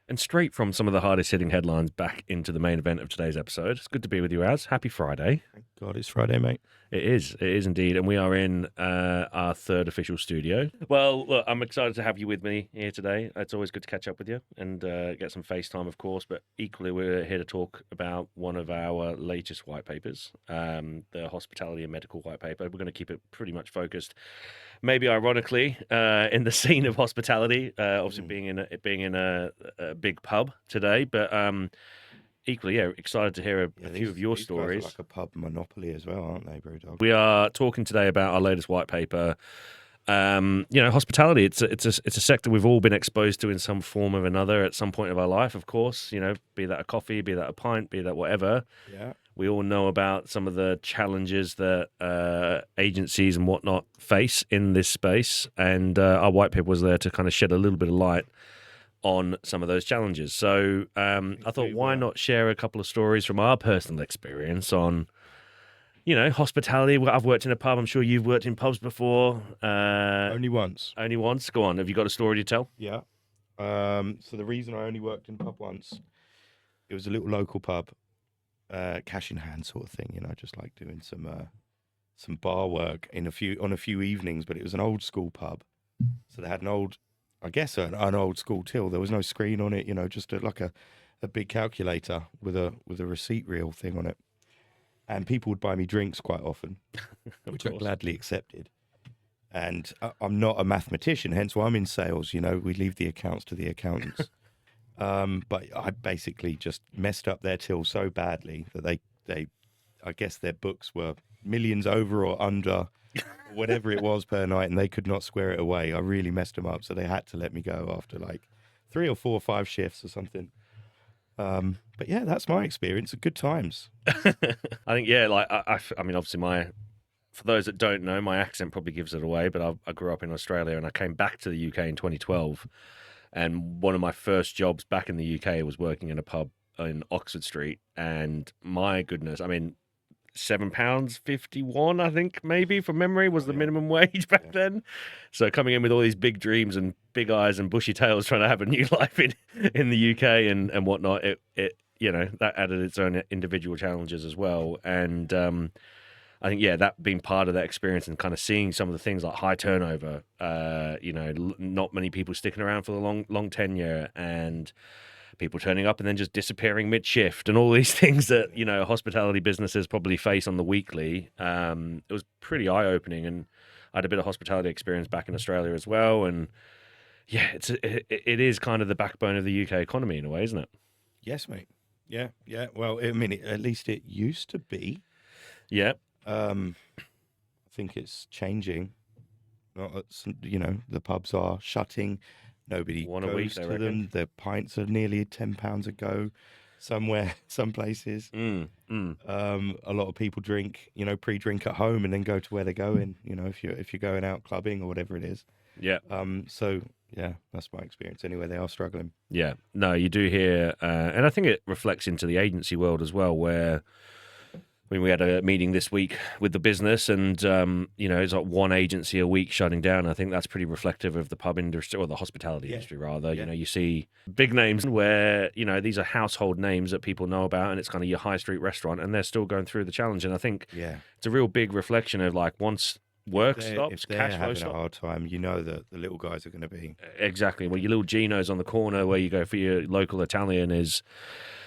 And straight from some of the hardest hitting headlines back into the main event of today's episode. It's good to be with you, Az. Happy Friday. Thank God it's Friday, mate. It is indeed. And we are in our third official studio. Well, look, I'm excited to have you with me here today. It's always good to catch up with you and get some FaceTime, of course. But equally, we're here to talk about one of our latest white papers, the Hospitality and Medical White Paper. We're going to keep it pretty much focused, maybe ironically, in the scene of hospitality, obviously being in a big pub today. But equally, excited to hear a few of your these stories. guys are like a pub monopoly as well, aren't they, Brewdog? We are talking today about our latest white paper. Hospitality, it's a sector we've all been exposed to in some form or another at some point of our life, of course, be that a coffee, be that a pint, be that whatever. Yeah. We all know about some of the challenges that agencies and whatnot face in this space. And our white paper was there to kind of shed a little bit of light on some of those challenges. So I thought, why not share a couple of stories from our personal experience on, hospitality. I've worked in a pub. I'm sure you've worked in pubs before. Only once. Only once? Go on. Have you got a story to tell? Yeah. So the reason I only worked in pub once, it was a little local pub, cash in hand sort of thing. Just like doing some bar work on a few evenings. But it was an old school pub, so they had an old school till. There was no screen on it. Just like a big calculator with a receipt reel thing on it. And people would buy me drinks quite often, which I gladly accepted. And I'm not a mathematician, hence why I'm in sales. We leave the accounts to the accountants. But I basically just messed up their till so badly that I guess their books were millions over or under, whatever it was per night, and they could not square it away. I really messed them up, so they had to let me go after like 3 or 4 or 5 shifts or something. But yeah, that's my experience. Good times. I think, I mean, obviously for those that don't know, my accent probably gives it away, but I grew up in Australia and I came back to the UK in 2012. And one of my first jobs back in the UK was working in a pub in Oxford Street. And my goodness, I mean, £7.51, I think, maybe from memory, was the minimum wage back then. So coming in with all these big dreams and big eyes and bushy tails, trying to have a new life in the UK and whatnot, it that added its own individual challenges as well. And I think, that being part of that experience and kind of seeing some of the things like high turnover, not many people sticking around for the long tenure, and people turning up and then just disappearing mid-shift, and all these things that, hospitality businesses probably face on the weekly. It was pretty eye-opening, and I had a bit of hospitality experience back in Australia as well. And it is kind of the backbone of the UK economy in a way, isn't it? Yes, mate. Yeah. Well, I mean, at least it used to be. Yeah. I think it's changing. The pubs are shutting. Nobody goes to them. The pints are nearly £10 a go somewhere, some places. A lot of people drink, pre-drink at home and then go to where they're going, if you're going out clubbing or whatever it is. Yeah. So, yeah, that's my experience. Anyway, they are struggling. Yeah. No, you do hear, and I think it reflects into the agency world as well, where we had a meeting this week with the business, and it's like one agency a week shutting down. I think that's pretty reflective of the pub industry, or the hospitality industry rather. Yeah. You see big names where these are household names that people know about, and it's kind of your high street restaurant, and they're still going through the challenge. And I think it's a real big reflection of like, once work stops, cash flow stops, having a hard time, that the little guys are going to be exactly. Well, your little Geno's on the corner where you go for your local Italian is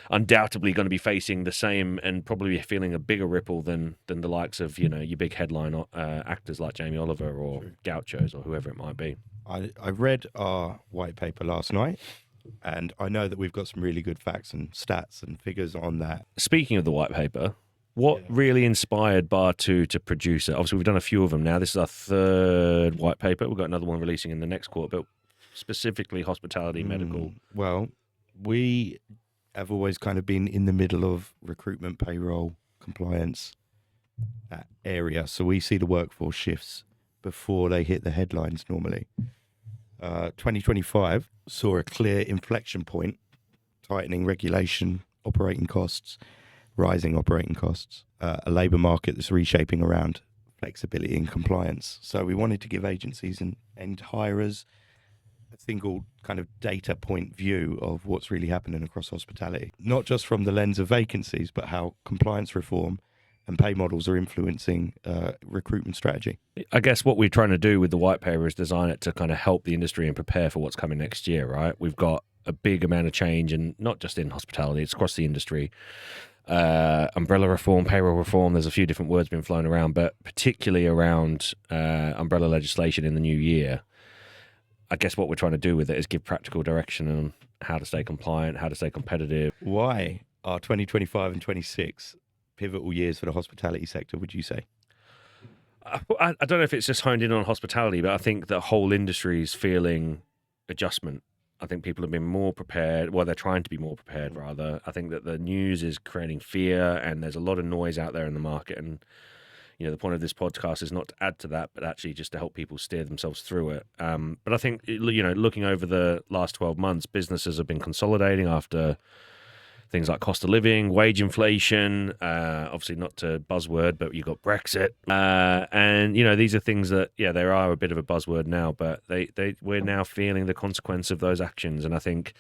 undoubtedly going to be facing the same and probably feeling a bigger ripple than the likes of your big headline actors like Jamie Oliver or Gauchos or whoever it might be. I read our white paper last night, and I know that we've got some really good facts and stats and figures on that. Speaking of the white paper, what really inspired Bar 2 to produce it? Obviously, we've done a few of them now. This is our third white paper. We've got another one releasing in the next quarter, but specifically hospitality, medical. Well, we have always kind of been in the middle of recruitment, payroll, compliance, that area. So we see the workforce shifts before they hit the headlines normally. 2025 saw a clear inflection point, tightening regulation, operating costs, rising operating costs, a labour market that's reshaping around flexibility and compliance. So we wanted to give agencies and hirers single kind of data point view of what's really happening across hospitality, not just from the lens of vacancies, but how compliance reform and pay models are influencing recruitment strategy. I guess what we're trying to do with the white paper is design it to kind of help the industry and prepare for what's coming next year, right? We've got a big amount of change, and not just in hospitality, it's across the industry. Umbrella reform, payroll reform, there's a few different words being flown around, but particularly around umbrella legislation in the new year. I guess what we're trying to do with it is give practical direction on how to stay compliant, how to stay competitive. Why are 2025 and 26 pivotal years for the hospitality sector, would you say? I don't know if it's just honed in on hospitality, but I think the whole industry is feeling adjustment. I think people have been more prepared. Well, they're trying to be more prepared, rather. I think that the news is creating fear, and there's a lot of noise out there in the market. And, you know, the point of this podcast is not to add to that, but actually just to help people steer themselves through it. But I think, you know, looking over the last 12 months, businesses have been consolidating after things like cost of living, wage inflation, obviously not to buzzword, but you've got Brexit. And, you know, these are things that, yeah, they are a bit of a buzzword now, but we're now feeling the consequence of those actions. And I think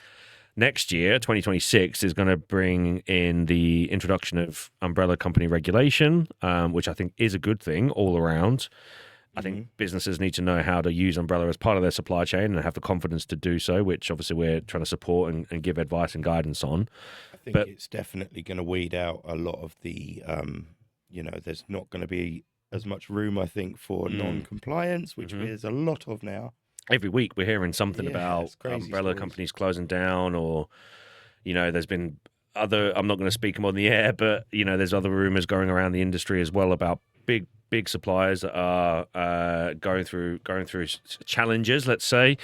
next year, 2026, is going to bring in the introduction of umbrella company regulation, which I think is a good thing all around. I think businesses need to know how to use umbrella as part of their supply chain and have the confidence to do so, which obviously we're trying to support and give advice and guidance on. I think it's definitely going to weed out a lot of the, you know, there's not going to be as much room, I think, for non-compliance, which there's a lot of now. Every week we're hearing something about umbrella companies closing down, or, you know, there's been other, I'm not going to speak them on the air, but, you know, there's other rumors going around the industry as well about big suppliers that are going through challenges, let's say.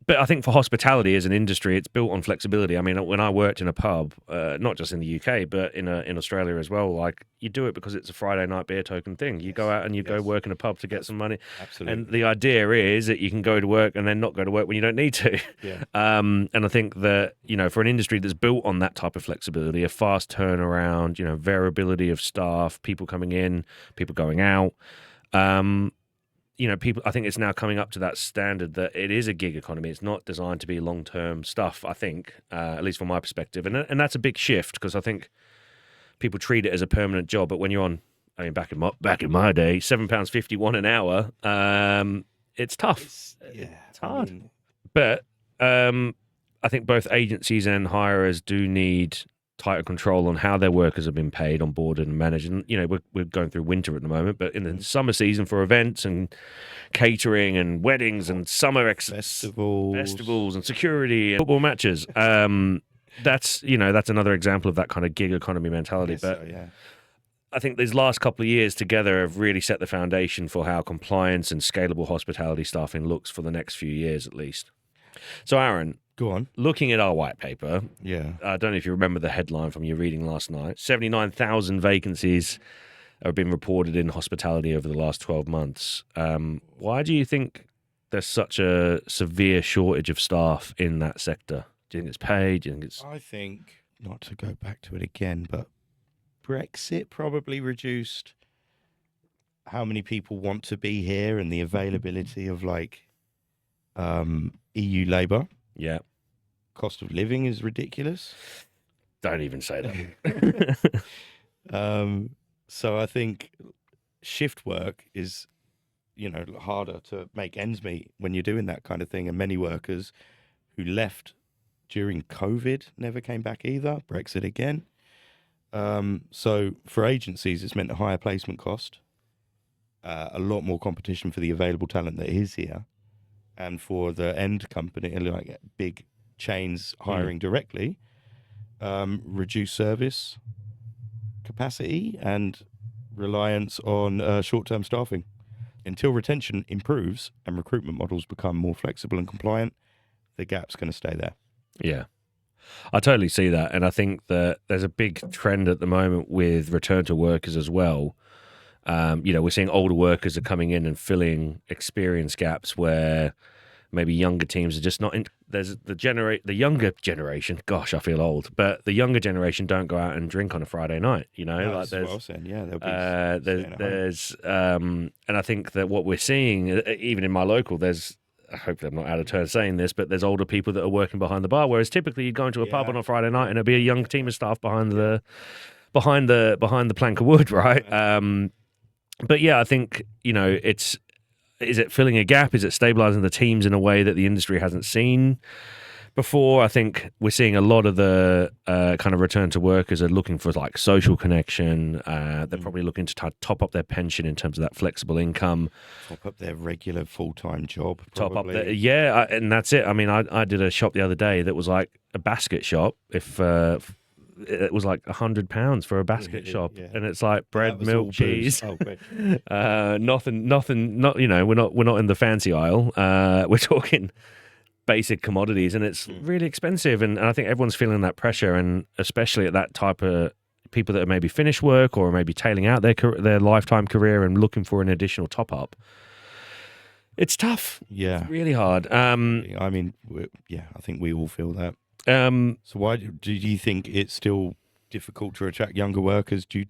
But I think for hospitality as an industry, it's built on flexibility. I mean, when I worked in a pub, not just in the UK, but in Australia as well, like, you do it because it's a Friday night beer token thing. You go out and you go work in a pub to get some money. Absolutely. And the idea is that you can go to work and then not go to work when you don't need to. Yeah. And I think that, you know, for an industry that's built on that type of flexibility, a fast turnaround, you know, variability of staff, people coming in, people going out, you know, people, I think it's now coming up to that standard that it is a gig economy. It's not designed to be long-term stuff, I think, at least from my perspective. And that's a big shift, because I think people treat it as a permanent job. But when you're on, I mean, back in my day, £7.51 an hour, it's tough. It's hard. I mean, but I think both agencies and hirers do need tighter control on how their workers have been paid, onboarded and managed. And, you know, we're going through winter at the moment, but in the summer season for events and catering and weddings and summer festivals and security and football matches, that's, you know, that's another example of that kind of gig economy mentality. I think these last couple of years together have really set the foundation for how compliance and scalable hospitality staffing looks for the next few years at least. So, Arron, go on. Looking at our white paper, I don't know if you remember the headline from your reading last night. 79,000 vacancies have been reported in hospitality over the last 12 months. Why do you think there's such a severe shortage of staff in that sector? Do you think it's paid? Do you think it's... I think, not to go back to it again, but Brexit probably reduced how many people want to be here and the availability of, like, EU labour. Yeah. Cost of living is ridiculous. Don't even say that. So I think shift work is, you know, harder to make ends meet when you're doing that kind of thing. And many workers who left during COVID never came back either. Brexit again. So for agencies, it's meant a higher placement cost, a lot more competition for the available talent that is here. And for the end company, like big chains hiring directly, reduce service capacity and reliance on short-term staffing. Until retention improves and recruitment models become more flexible and compliant, the gap's going to stay there. Yeah, I totally see that. And I think that there's a big trend at the moment with return to workers as well. You know, we're seeing older workers are coming in and filling experience gaps where maybe younger teams are just not in. There's the younger generation. Gosh, I feel old, but the younger generation don't go out and drink on a Friday night. You know, like there's, well said. Yeah, there's and I think that what we're seeing, even in my local, there's hopefully I'm not out of turn saying this, but there's older people that are working behind the bar, whereas typically you go into a pub on a Friday night and it'll be a young team of staff behind the plank of wood, right? But yeah, I think, is it filling a gap? Is it stabilizing the teams in a way that the industry hasn't seen before? I think we're seeing a lot of the kind of return to workers are looking for like social connection. They're probably looking to top up their pension in terms of that flexible income. Top up their regular full-time job. Top up probably. and that's it. I mean, I did a shop the other day that was like a basket shop. If it was like £100 for a basket shop, and it's like bread, milk, cheese, nothing. We're not in the fancy aisle. We're talking basic commodities, and it's really expensive. And I think everyone's feeling that pressure, and especially at that type of people that are maybe finished work or maybe tailing out their lifetime career and looking for an additional top up. It's tough. Yeah, it's really hard. I mean, I think we all feel that. So why do you think it's still difficult to attract younger workers due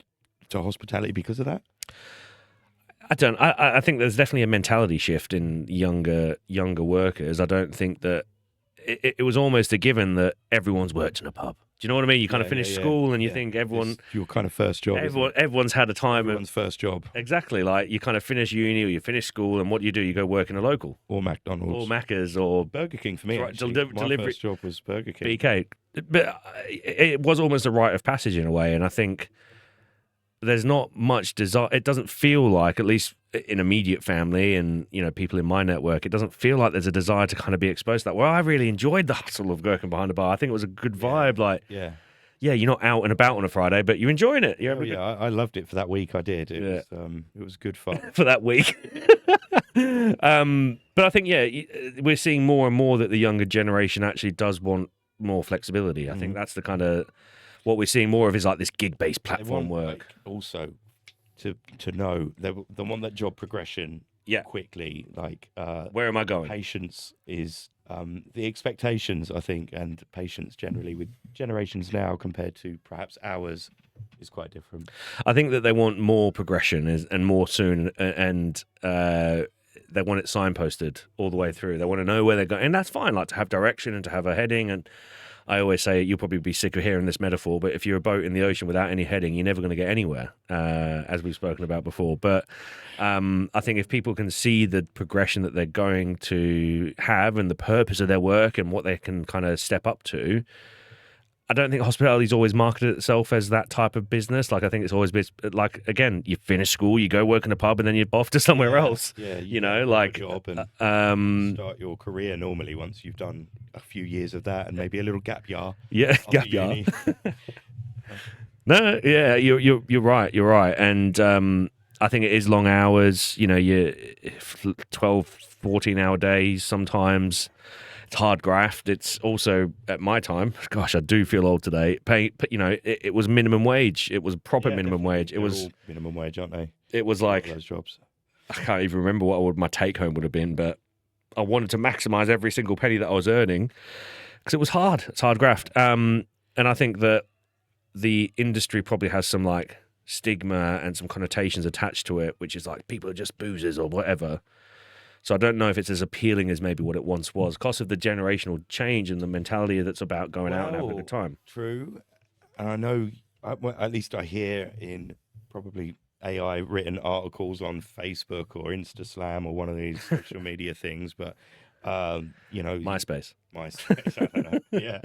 to hospitality because of that? I think there's definitely a mentality shift in younger workers. I don't think that it was almost a given that everyone's worked in a pub. Do you know what I mean? You kind of finish school and you think everyone... It's your kind of first job. Everyone's had a time... Everyone's first job. Exactly. Like you kind of finish uni or you finish school, and what do? You go work in a local. Or McDonald's. Or Macca's or... Burger King for me, right, actually. My delivery. First job was Burger King. BK. But it was almost a rite of passage in a way, and I think there's not much desire. It doesn't feel like, at least in immediate family and people in my network, it doesn't feel like there's a desire to kind of be exposed to that. Well, I really enjoyed the hustle of working behind a bar. I think it was a good vibe. Yeah, you're not out and about on a Friday, but you're enjoying it. I loved it for that week. I did. It was good fun for that week. But I think we're seeing more and more that the younger generation actually does want more flexibility. I think that's the kind of what we're seeing more of is like this gig-based platform work. Also, to know they want that job progression quickly. Like where am I going? Patience is the expectations, I think, and patience generally with generations now compared to perhaps ours is quite different. I think that they want more progression and more soon, and they want it signposted all the way through. They want to know where they're going, and that's fine. Like to have direction and to have a heading. And I always say you'll probably be sick of hearing this metaphor, but if you're a boat in the ocean without any heading, you're never going to get anywhere, as we've spoken about before. But I think if people can see the progression that they're going to have and the purpose of their work and what they can kind of step up to, I don't think hospitality's always marketed itself as that type of business. Like I think it's always been like, again, you finish school, you go work in a pub, and then you're off to somewhere else. Yeah, like a job and start your career normally once you've done a few years of that and maybe a little gap year. Yeah, gap year. No, yeah, you're right. You're right, and I think it is long hours. You 12, 14-hour days sometimes. It's hard graft. It's also, at my time, gosh, I do feel old today. It was minimum wage. It was proper minimum wage. It was all minimum wage, aren't they? It was like those jobs. I can't even remember what my take home would have been, but I wanted to maximize every single penny that I was earning because it was hard. It's hard graft. And I think that the industry probably has some like stigma and some connotations attached to it, which is like people are just boozers or whatever. So I don't know if it's as appealing as maybe what it once was, because of the generational change and the mentality that's about going out and having a good time. True. And I know, at least I hear in probably AI written articles on Facebook or InstaSlam or one of these social media things, but, MySpace, I don't know. Yeah.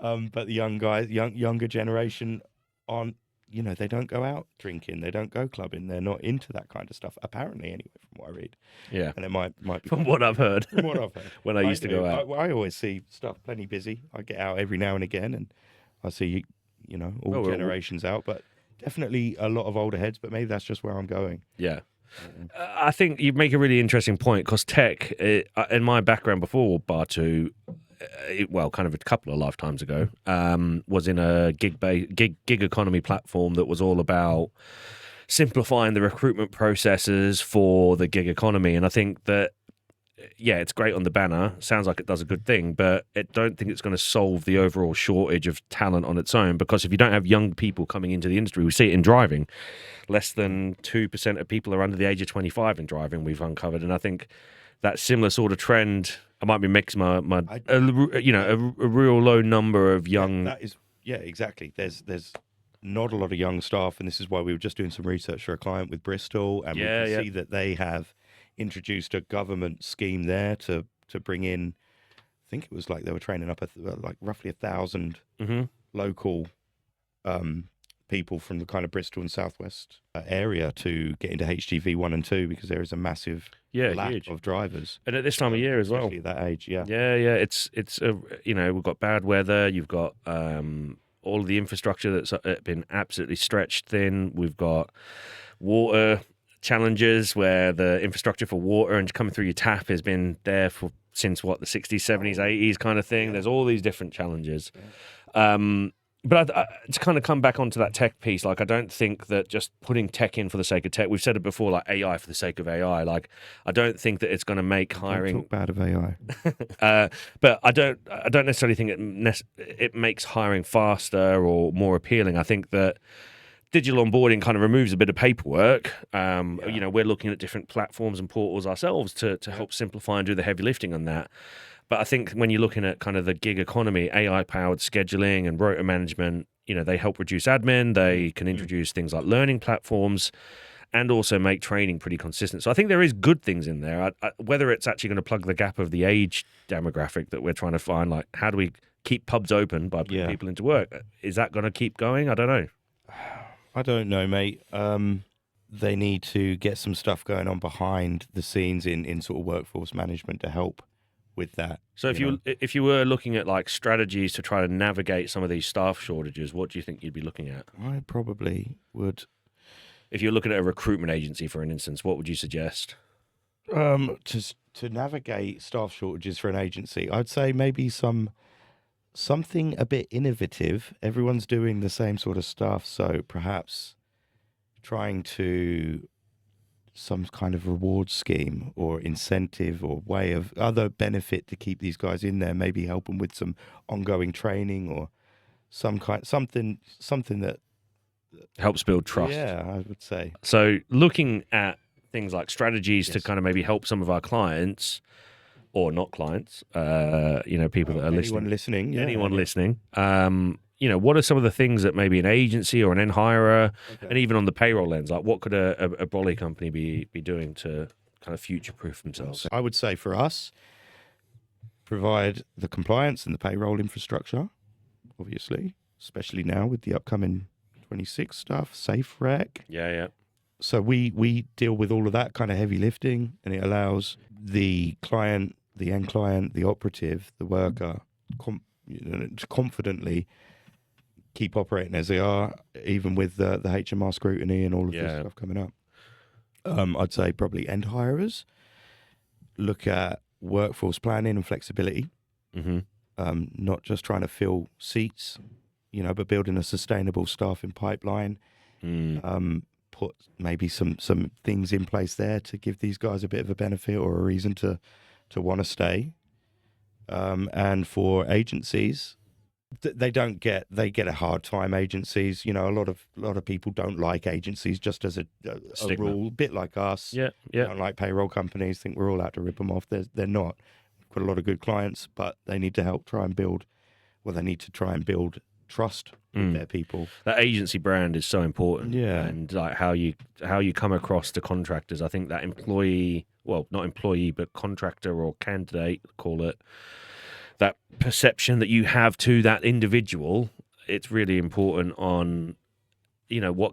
But the younger generation aren't, they don't go out drinking, they don't go clubbing, they're not into that kind of stuff, apparently, anyway, from what I read. Yeah. And it might be from what I've heard. From what I've heard. When I used to go out. I always see stuff plenty busy. I get out every now and again and I see, all generations out, but definitely a lot of older heads, but maybe that's just where I'm going. Yeah. I think you make a really interesting point, because tech, in my background before Bar 2, kind of a couple of lifetimes ago, was in a gig economy platform that was all about simplifying the recruitment processes for the gig economy. And I think that, it's great on the banner, sounds like it does a good thing, but I don't think it's going to solve the overall shortage of talent on its own, because if you don't have young people coming into the industry, we see it in driving. Less than 2% of people are under the age of 25 in driving, we've uncovered. And I think that similar sort of trend. I might be mixing a real low number of young. That is, exactly. There's not a lot of young staff, and this is why we were just doing some research for a client with Bristol, and we can see that they have introduced a government scheme there to bring in. I think it was like they were training up like roughly 1,000 local people from the kind of Bristol and Southwest area to get into HGV 1 and 2 because there is a massive lack huge. of drivers. And at this time of year as well. Especially at that age, yeah. Yeah. It's we've got bad weather. You've got all of the infrastructure that's been absolutely stretched thin. We've got water challenges where the infrastructure for water and coming through your tap has been there since the 60s, 70s, 80s kind of thing. There's all these different challenges. But to kind of come back onto that tech piece, like I don't think that just putting tech in for the sake of tech, we've said it before, like AI for the sake of AI, like I don't think that it's going to make hiring. Don't talk bad of AI. But I don't necessarily think it makes hiring faster or more appealing. I think that digital onboarding kind of removes a bit of paperwork. We're looking at different platforms and portals ourselves to help simplify and do the heavy lifting on that. But I think when you're looking at kind of the gig economy, AI-powered scheduling and rota management, they help reduce admin. They can introduce things like learning platforms and also make training pretty consistent. So I think there is good things in there. Whether it's actually going to plug the gap of the age demographic that we're trying to find, like how do we keep pubs open by putting people into work? Is that going to keep going? I don't know. I don't know, mate. They need to get some stuff going on behind the scenes in sort of workforce management to help with that. So if you were looking at like strategies to try to navigate some of these staff shortages, what do you think you'd be looking at? I probably would. If you're looking at a recruitment agency, for an instance, what would you suggest? To navigate staff shortages for an agency, I'd say maybe something a bit innovative. Everyone's doing the same sort of stuff, so perhaps trying to some kind of reward scheme or incentive or way of other benefit to keep these guys in there, maybe help them with some ongoing training or something that helps build trust. Yeah, I would say. So looking at things like strategies to kind of maybe help some of our clients or not clients, people that are listening. Anyone listening. What are some of the things that maybe an agency or an end hirer, and even on the payroll lens, like what could a brolly company be doing to kind of future-proof themselves? I would say for us, provide the compliance and the payroll infrastructure, obviously, especially now with the upcoming 26 stuff, safe rec. Yeah. So we deal with all of that kind of heavy lifting, and it allows the client, the end client, the operative, the worker, to confidently keep operating as they are, even with the HMR scrutiny and all of this stuff coming up. I'd say probably end hirers look at workforce planning and flexibility, not just trying to fill seats, but building a sustainable staffing pipeline. Put maybe some things in place there to give these guys a bit of a benefit or a reason to want to stay. And for agencies, they get a hard time. Agencies, a lot of people don't like agencies just as a rule, a bit like us. Yeah. Don't like payroll companies. Think we're all out to rip them off. They're not. We've got a lot of good clients, but they need to help try and build. Well, they need to try and build trust with their people. That agency brand is so important. Yeah, and like how you come across to contractors. I think that employee, well, not employee, but contractor or candidate, call it, that perception that you have to that individual, it's really important on,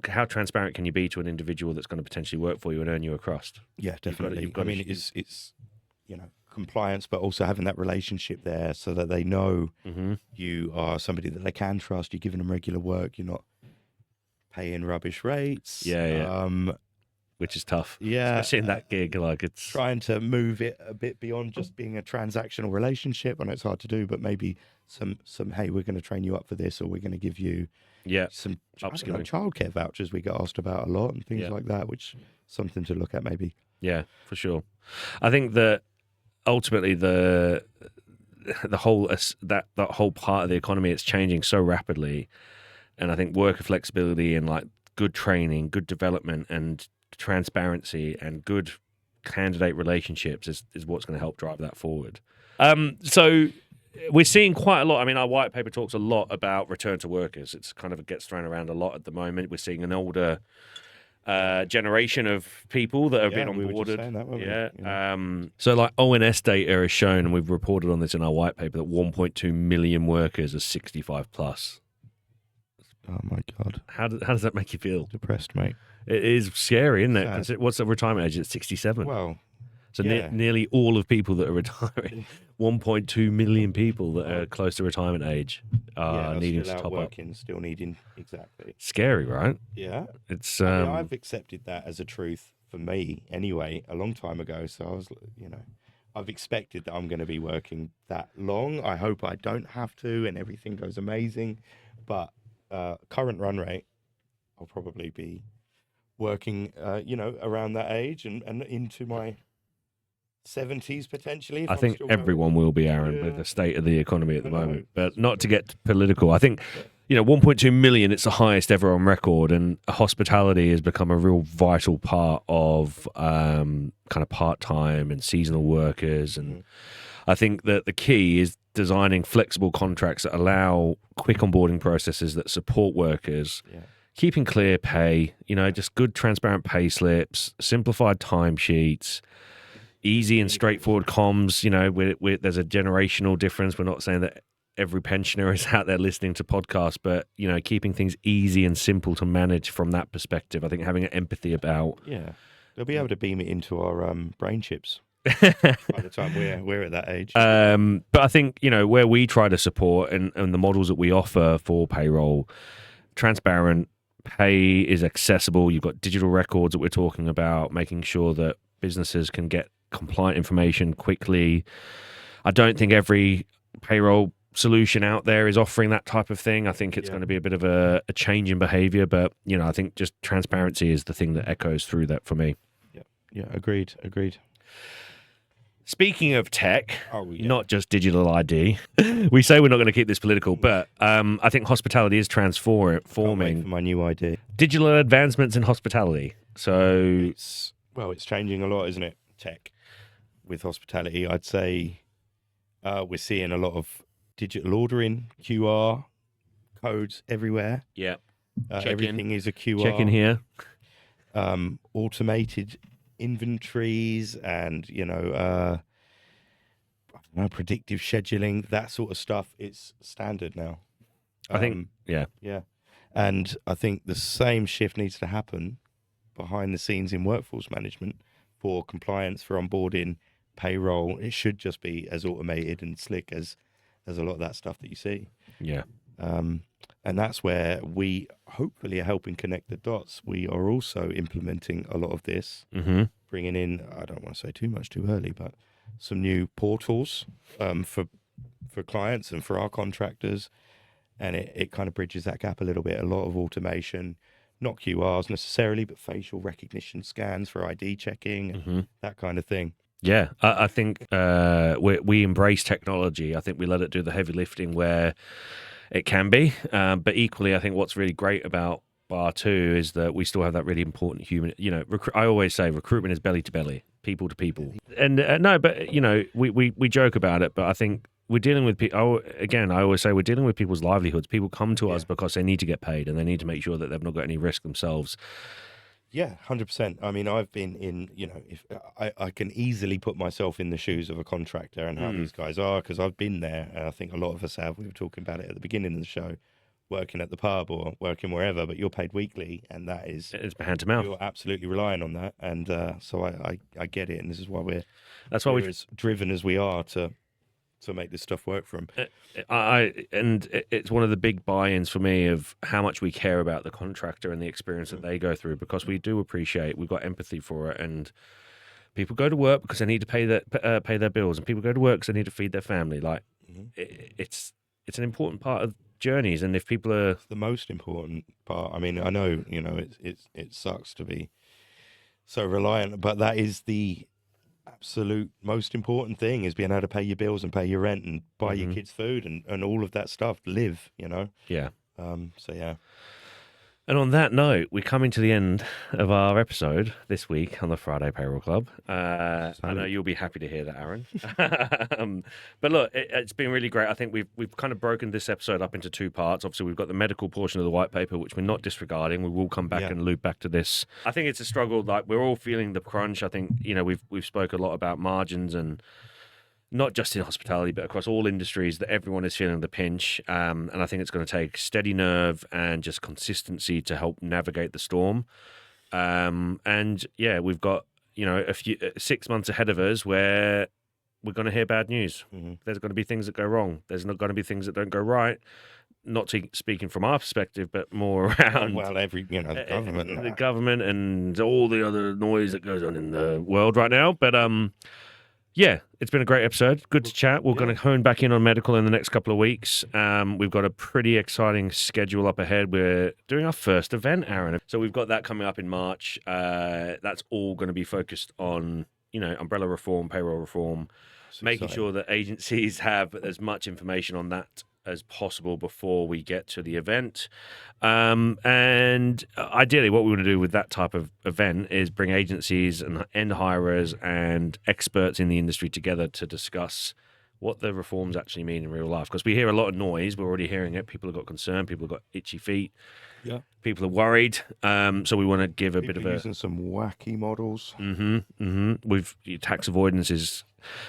how transparent can you be to an individual that's going to potentially work for you and earn you a crust? Yeah, definitely. It's compliance, but also having that relationship there so that they know you are somebody that they can trust. You're giving them regular work. You're not paying rubbish rates. Which is tough. Yeah. Especially in that gig, like it's trying to move it a bit beyond just being a transactional relationship. I know it's hard to do, but maybe some hey, we're going to train you up for this, or we're going to give you some childcare vouchers we get asked about a lot and things like that, which something to look at maybe. Yeah, for sure. I think that ultimately the whole that whole part of the economy, it's changing so rapidly, and I think worker flexibility and like good training, good development, and transparency and good candidate relationships is what's going to help drive that forward. So we're seeing quite a lot. I mean, our white paper talks a lot about return to workers. It's kind of gets thrown around a lot at the moment. We're seeing an older generation of people that have been we were just onboarded. saying that, weren't we? Yeah. So like ONS data has shown, and we've reported on this in our white paper, that 1.2 million workers are 65 plus. Oh my God. How does that make you feel? Depressed, mate. It is scary, isn't it? Sad. 'Cause what's the retirement age? It's 67. Well, So yeah. nearly all of people that are retiring, 1.2 million people that are close to retirement age are needing to still out top working, still needing, exactly. Scary, right? Yeah. It's I mean, I've accepted that as a truth for me anyway, a long time ago. So I was, I've expected that I'm going to be working that long. I hope I don't have to and everything goes amazing. But current run rate, I'll probably be working, around that age and into my 70s potentially. I think everyone will be, Arron, with the state of the economy at the moment. But not to get political, I think 1.2 million, it's the highest ever on record, and hospitality has become a real vital part of kind of part-time and seasonal workers. And I think that the key is designing flexible contracts that allow quick onboarding processes that support workers, keeping clear pay, just good transparent pay slips, simplified timesheets, easy and straightforward comms. There's a generational difference. We're not saying that every pensioner is out there listening to podcasts, but keeping things easy and simple to manage from that perspective. I think having an empathy about they'll be able to beam it into our brain chips by the time we're at that age. But I think where we try to support and the models that we offer for payroll, transparent pay is accessible. You've got digital records that we're talking about, making sure that businesses can get compliant information quickly. I don't think every payroll solution out there is offering that type of thing. I think it's going to be a bit of a change in behavior, but I think just transparency is the thing that echoes through that for me. Yeah, agreed. Speaking of tech, not just digital ID, we say we're not going to keep this political, but I think hospitality is transforming. For my new idea, digital advancements in hospitality. So it's changing a lot, isn't it? Tech with hospitality, I'd say we're seeing a lot of digital ordering, QR codes everywhere. Yeah, everything is a QR. Check in here. Automated inventories and predictive scheduling, that sort of stuff. It's standard now. I think and I think the same shift needs to happen behind the scenes in workforce management for compliance, for onboarding, payroll. It should just be as automated and slick as a lot of that stuff that you see. And that's where we hopefully are helping connect the dots. We are also implementing a lot of this, bringing in, I don't want to say too much too early, but some new portals for clients and for our contractors. And it kind of bridges that gap a little bit. A lot of automation, not QRs necessarily, but facial recognition scans for ID checking, that kind of thing. Yeah, I think we embrace technology. I think we let it do the heavy lifting where it can be. But equally, I think what's really great about Bar 2 is that we still have that really important human, I always say recruitment is belly to belly, people to people. And no, but, we joke about it, but I think we're dealing with people. Again, I always say we're dealing with people's livelihoods. People come to us because they need to get paid and they need to make sure that they've not got any risk themselves. Yeah, 100%. I mean, I've been in, if I can easily put myself in the shoes of a contractor and how these guys are, because I've been there. And I think a lot of us have. We were talking about it at the beginning of the show, working at the pub or working wherever, but you're paid weekly, and that is, it's hand to mouth. You're absolutely relying on that. And so I get it. And this is why we're as driven as we are to make this stuff work for them. It's one of the big buy-ins for me of how much we care about the contractor and the experience that they go through, because we do appreciate, we've got empathy for it, and people go to work because they need to pay their bills, and people go to work because they need to feed their family. Like it's an important part of journeys, and if people are the most important part. I mean, I know it sucks to be so reliant, but that is the absolute most important thing, is being able to pay your bills and pay your rent and buy your kids food and all of that stuff, live, Yeah. So yeah. And on that note, we're coming to the end of our episode this week on the Friday Payroll Club. I know you'll be happy to hear that, Aaron. But look, it's been really great. I think we've kind of broken this episode up into two parts. Obviously, we've got the medical portion of the white paper, which we're not disregarding. We will come back and loop back to this. I think it's a struggle. Like, we're all feeling the crunch. I think, we've spoke a lot about margins, and not just in hospitality, but across all industries, that everyone is feeling the pinch. And I think it's going to take steady nerve and just consistency to help navigate the storm. And yeah, we've got, a few 6 months ahead of us where we're going to hear bad news. Mm-hmm. There's going to be things that go wrong. There's not going to be things that don't go right. Not speaking from our perspective, but more around the government and all the other noise that goes on in the world right now. But yeah, it's been a great episode. Good to chat. We're going to hone back in on medical in the next couple of weeks. We've got a pretty exciting schedule up ahead. We're doing our first event, Aaron. So we've got that coming up in March. That's all going to be focused on, umbrella reform, payroll reform, making sure that agencies have as much information on that as possible before we get to the event. And ideally, what we want to do with that type of event is bring agencies and end hirers and experts in the industry together to discuss what the reforms actually mean in real life. Because we hear a lot of noise. We're already hearing it. People have got concerned. People have got itchy feet. Yeah. People are worried. So we want to give People bit of a... using some wacky models. Tax avoidance is...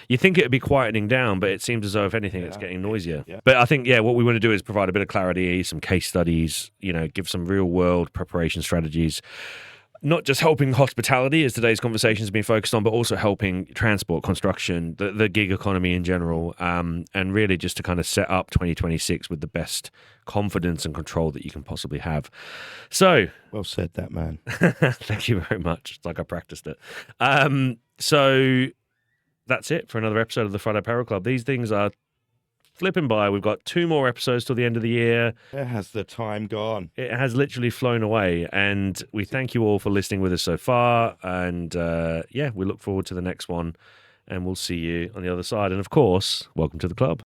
You think it would be quietening down, but it seems as though, if anything, it's getting noisier. Yeah. But I think, what we want to do is provide a bit of clarity, some case studies, give some real-world preparation strategies, not just helping hospitality, as today's conversation has been focused on, but also helping transport, construction, the gig economy in general, and really just to kind of set up 2026 with the best confidence and control that you can possibly have. So... Well said, that man. Thank you very much. It's like I practiced it. So... That's it for another episode of the Friday Payroll Club. These things are flipping by. We've got 2 more episodes till the end of the year. Where has the time gone? It has literally flown away. And we thank you all for listening with us so far. And we look forward to the next one. And we'll see you on the other side. And of course, welcome to the club.